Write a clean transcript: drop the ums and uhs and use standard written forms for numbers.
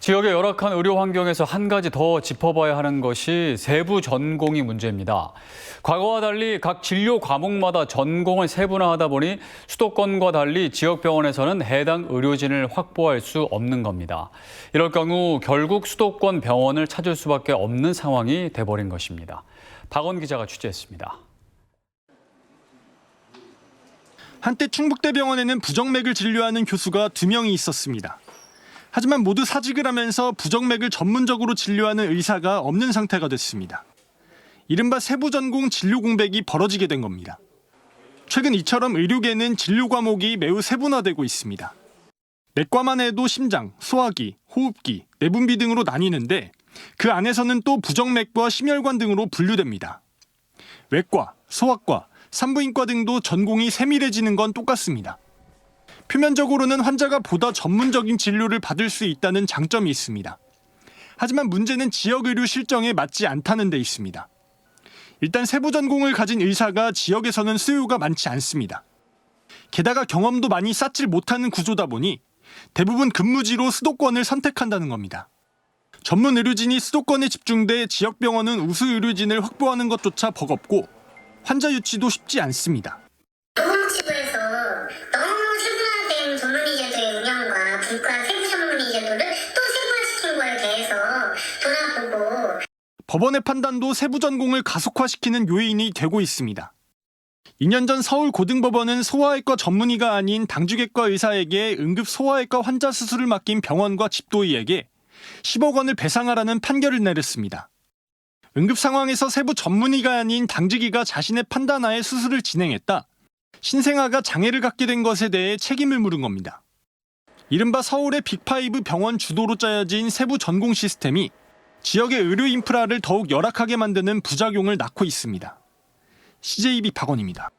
지역의 열악한 의료 환경에서 한 가지 더 짚어봐야 하는 것이 세부 전공의 문제입니다. 과거와 달리 각 진료 과목마다 전공을 세분화하다 보니 수도권과 달리 지역 병원에서는 해당 의료진을 확보할 수 없는 겁니다. 이럴 경우 결국 수도권 병원을 찾을 수밖에 없는 상황이 돼버린 것입니다. 박원 기자가 취재했습니다. 한때 충북대병원에는 부정맥을 진료하는 교수가 2명이 있었습니다. 하지만 모두 사직을 하면서 부정맥을 전문적으로 진료하는 의사가 없는 상태가 됐습니다. 이른바 세부전공 진료 공백이 벌어지게 된 겁니다. 최근 이처럼 의료계는 진료 과목이 매우 세분화되고 있습니다. 내과만 해도 심장, 소화기, 호흡기, 내분비 등으로 나뉘는데 그 안에서는 또 부정맥과 심혈관 등으로 분류됩니다. 외과, 소아과, 산부인과 등도 전공이 세밀해지는 건 똑같습니다. 표면적으로는 환자가 보다 전문적인 진료를 받을 수 있다는 장점이 있습니다. 하지만 문제는 지역의료 실정에 맞지 않다는 데 있습니다. 일단 세부 전공을 가진 의사가 지역에서는 수요가 많지 않습니다. 게다가 경험도 많이 쌓질 못하는 구조다 보니 대부분 근무지로 수도권을 선택한다는 겁니다. 전문 의료진이 수도권에 집중돼 지역병원은 우수 의료진을 확보하는 것조차 버겁고 환자 유치도 쉽지 않습니다. 보건복지부에서 너무 세분화된 전문의제도의 운영과 분과 세부 전문의제도를 또 세분화시킨 거에 대해서 돌아보고 법원의 판단도 세부 전공을 가속화시키는 요인이 되고 있습니다. 2년 전 서울고등법원은 소아외과 전문의가 아닌 당주개과 의사에게 응급 소아외과 환자 수술을 맡긴 병원과 집도의에게 10억 원을 배상하라는 판결을 내렸습니다. 응급 상황에서 세부 전문의가 아닌 당직이가 자신의 판단하에 수술을 진행했다. 신생아가 장애를 갖게 된 것에 대해 책임을 물은 겁니다. 이른바 서울의 빅5 병원 주도로 짜여진 세부 전공 시스템이 지역의 의료 인프라를 더욱 열악하게 만드는 부작용을 낳고 있습니다. CJB 박원입니다.